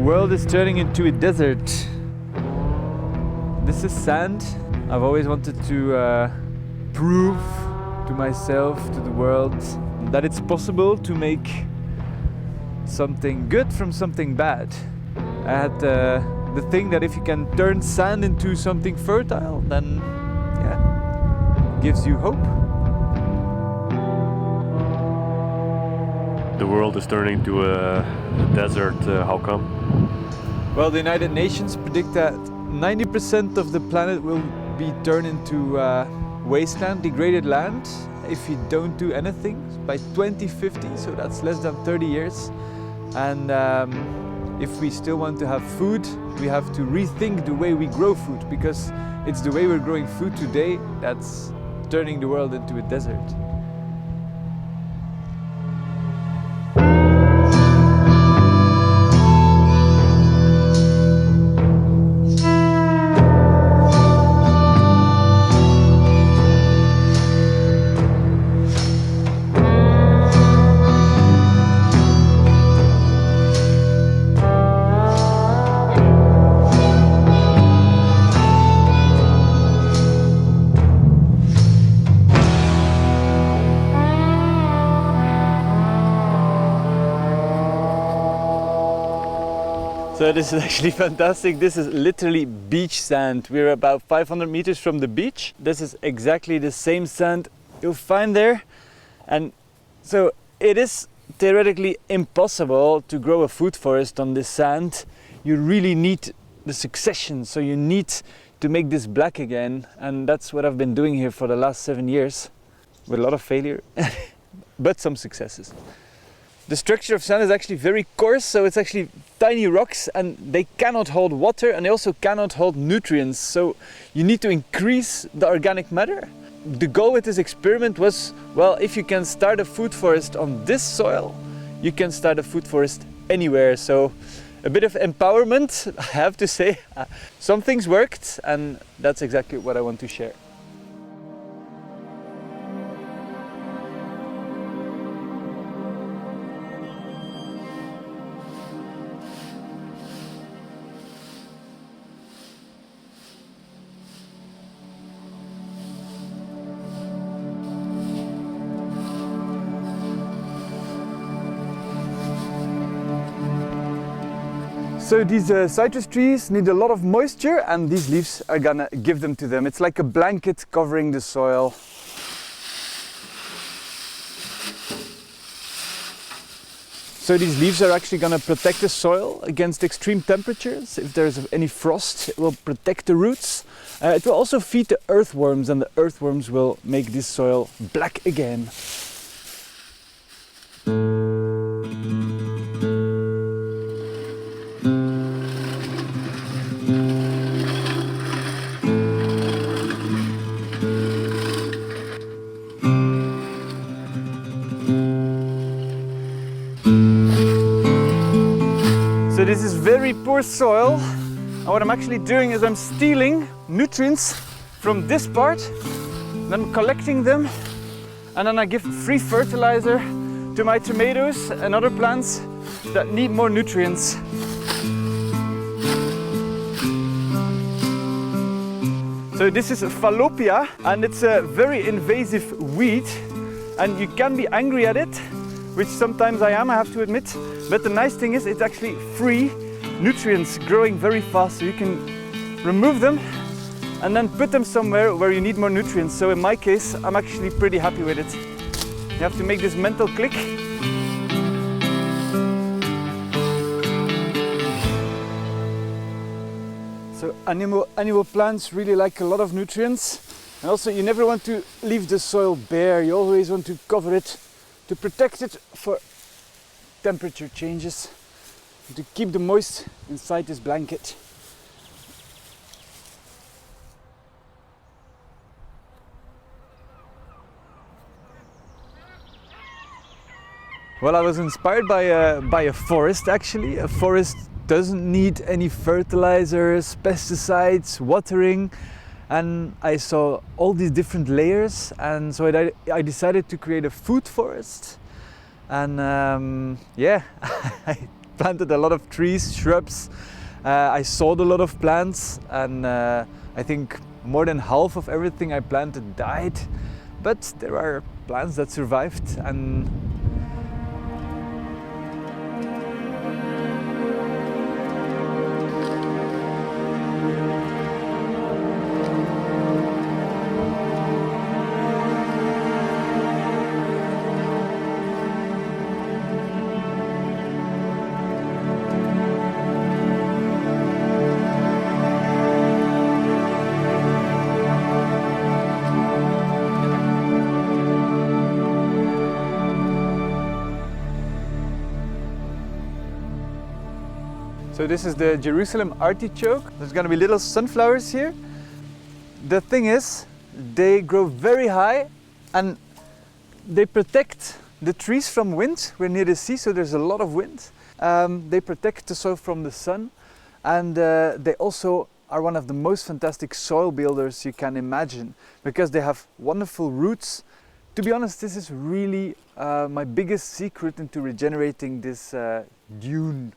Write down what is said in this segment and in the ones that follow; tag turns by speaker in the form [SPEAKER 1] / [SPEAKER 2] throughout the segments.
[SPEAKER 1] world is turning into a desert. This is sand. I've always wanted to prove to myself, to the world, that it's possible to make something good from something bad. I had the thing that if you can turn sand into something fertile, then yeah, it gives you hope.
[SPEAKER 2] The world is turning to a desert. How come?
[SPEAKER 1] Well, the United Nations predict that 90% of the planet will be turned into wasteland, degraded land, if you don't do anything by 2050, so that's less than 30 years. And if we still want to have food, we have to rethink the way we grow food, because it's the way we're growing food today that's turning the world into a desert. So this is actually fantastic. This is literally beach sand. We're about 500 meters from the beach. This is exactly the same sand you'll find there. And so it is theoretically impossible to grow a food forest on this sand. You really need the succession. So you need to make this black again. And that's what I've been doing here for the last 7 years with a lot of failure, but some successes. The structure of sand is actually very coarse, so it's actually tiny rocks and they cannot hold water and they also cannot hold nutrients. So you need to increase the organic matter. The goal with this experiment was, well, if you can start a food forest on this soil, you can start a food forest anywhere. So a bit of empowerment, I have to say. Some things worked and that's exactly what I want to share. So these citrus trees need a lot of moisture and these leaves are gonna give them to them. It's like a blanket covering the soil. So these leaves are actually gonna protect the soil against extreme temperatures. If there's any frost, it will protect the roots. It will also feed the earthworms and the earthworms will make this soil black again. So this is very poor soil, and what I'm actually doing is I'm stealing nutrients from this part, then I'm collecting them, and then I give free fertilizer to my tomatoes and other plants that need more nutrients. So this is Fallopian, and it's a very invasive weed, and you can be angry at it, which sometimes I am, I have to admit. But the nice thing is it's actually free nutrients growing very fast. So you can remove them and then put them somewhere where you need more nutrients. So in my case, I'm actually pretty happy with it. You have to make this mental click. So animal plants really like a lot of nutrients. And also you never want to leave the soil bare. You always want to cover it to protect it for temperature changes, and to keep the moist inside this blanket. Well, I was inspired by a forest actually. A forest doesn't need any fertilizers, pesticides, watering, and I saw all these different layers, and so I decided to create a food forest. And yeah, I planted a lot of trees, shrubs. I sowed a lot of plants, and I think more than half of everything I planted died. But there are plants that survived, and so this is the Jerusalem artichoke. There's going to be little sunflowers here. The thing is, they grow very high and they protect the trees from wind. We're near the sea, so there's a lot of wind. They protect the soil from the sun, and they also are one of the most fantastic soil builders you can imagine, because they have wonderful roots. To be honest, this is really my biggest secret into regenerating this dune.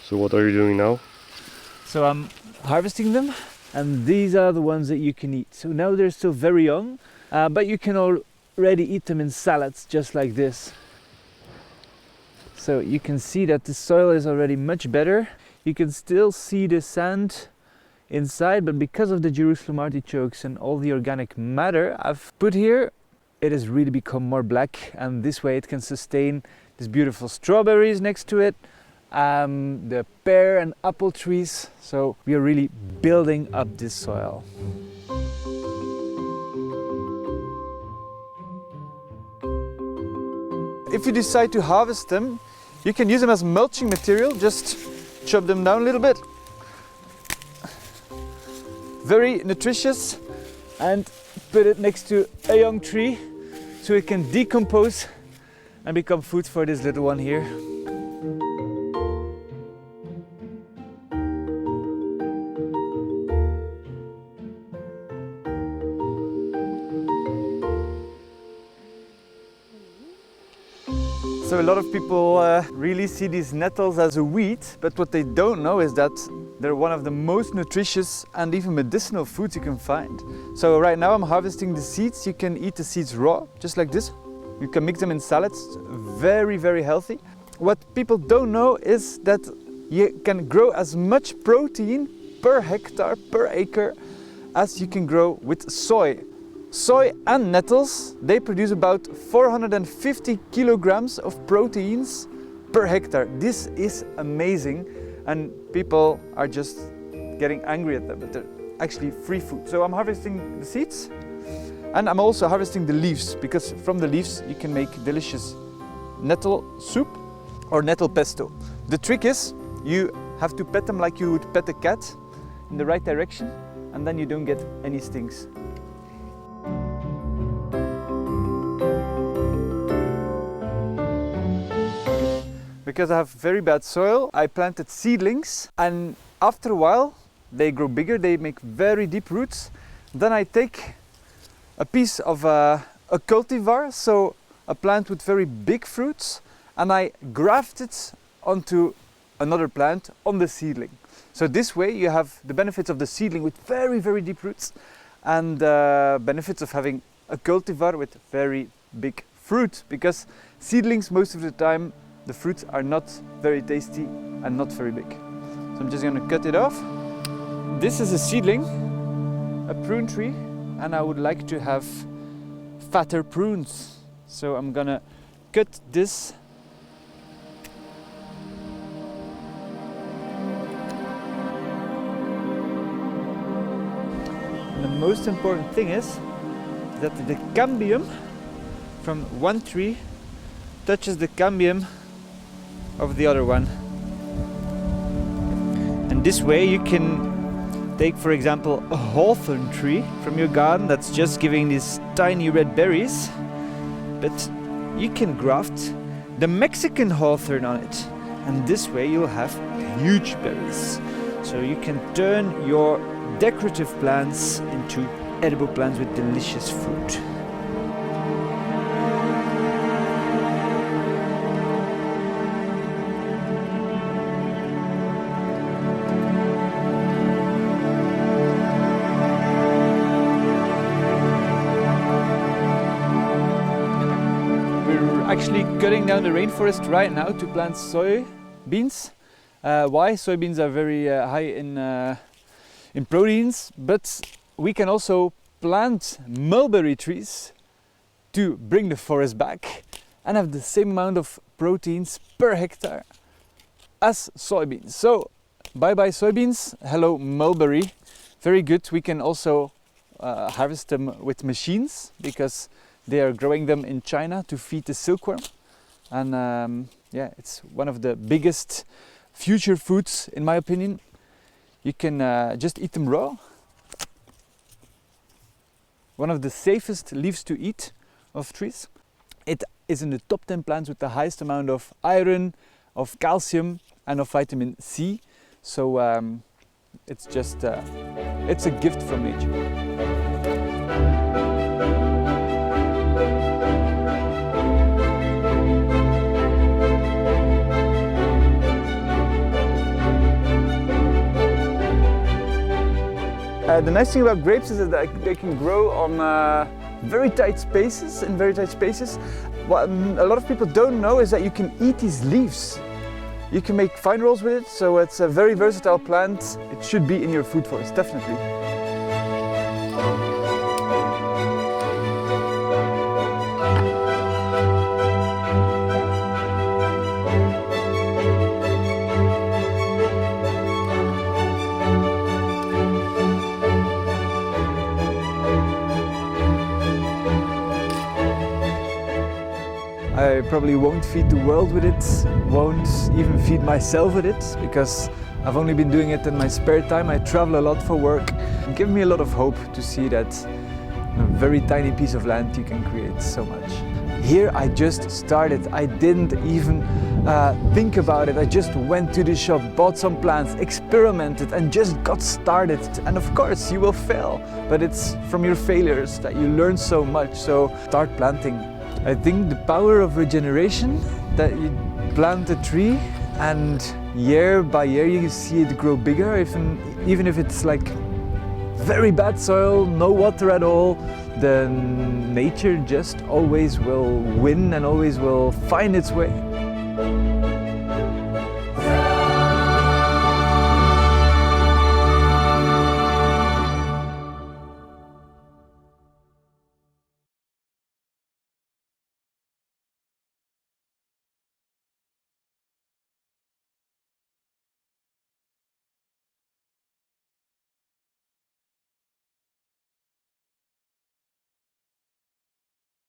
[SPEAKER 2] So what are you doing now?
[SPEAKER 1] So I'm harvesting them, and these are the ones that you can eat. So now they're still very young, but you can already eat them in salads just like this. So you can see that the soil is already much better. You can still see the sand inside, but because of the Jerusalem artichokes and all the organic matter I've put here, it has really become more black, and this way it can sustain these beautiful strawberries next to it, the pear and apple trees. So we are really building up this soil. If you decide to harvest them, you can use them as mulching material. Just chop them down a little bit. Very nutritious, and put it next to a young tree so it can decompose and become food for this little one here. So a lot of people really see these nettles as a weed, but what they don't know is that they're one of the most nutritious and even medicinal foods you can find. So right now I'm harvesting the seeds. You can eat the seeds raw, just like this. You can mix them in salads, very, very healthy. What people don't know is that you can grow as much protein per hectare, per acre, as you can grow with soy. Soy and nettles, they produce about 450 kilograms of proteins per hectare. This is amazing, and people are just getting angry at them, but they're actually free food. So I'm harvesting the seeds, and I'm also harvesting the leaves, because from the leaves you can make delicious nettle soup or nettle pesto. The trick is you have to pet them like you would pet a cat in the right direction, and then you don't get any stings. Because I have very bad soil, I planted seedlings, and after a while they grow bigger, they make very deep roots. Then I take a piece of a cultivar, so a plant with very big fruits, and I graft it onto another plant on the seedling. So this way you have the benefits of the seedling with very, very deep roots, and the benefits of having a cultivar with very big fruit, because seedlings most of the time the fruits are not very tasty and not very big. So I'm just going to cut it off. This is a seedling, a prune tree, and I would like to have fatter prunes. So I'm going to cut this. And the most important thing is that the cambium from one tree touches the cambium of the other one. And this way you can take, for example, a hawthorn tree from your garden that's just giving these tiny red berries, but you can graft the Mexican hawthorn on it, and this way you'll have huge berries. So you can turn your decorative plants into edible plants with delicious fruit. actually cutting down the rainforest right now to plant soybeans. Why? Soybeans are very high in proteins, but we can also plant mulberry trees to bring the forest back and have the same amount of proteins per hectare as soybeans. So bye bye soybeans, hello mulberry. Very good. We can also harvest them with machines because they are growing them in China to feed the silkworm. And yeah, it's one of the biggest future foods in my opinion. You can just eat them raw. One of the safest leaves to eat of trees. It is in the top 10 plants with the highest amount of iron, of calcium and of vitamin C. So it's just, it's a gift from nature. The nice thing about grapes is that they can grow on very tight spaces, What a lot of people don't know is that you can eat these leaves. You can make fine rolls with it, so it's a very versatile plant. It should be in your food forest, definitely. I probably won't feed the world with it, won't even feed myself with it, because I've only been doing it in my spare time. I travel a lot for work. It gives me a lot of hope to see that on a very tiny piece of land you can create so much. Here I just started. I didn't even think about it. I just went to the shop, bought some plants, experimented and just got started. And of course you will fail, but it's from your failures that you learn so much. So start planting. I think the power of regeneration, that you plant a tree and year by year you see it grow bigger, even if it's like very bad soil, no water at all, then nature just always will win and always will find its way.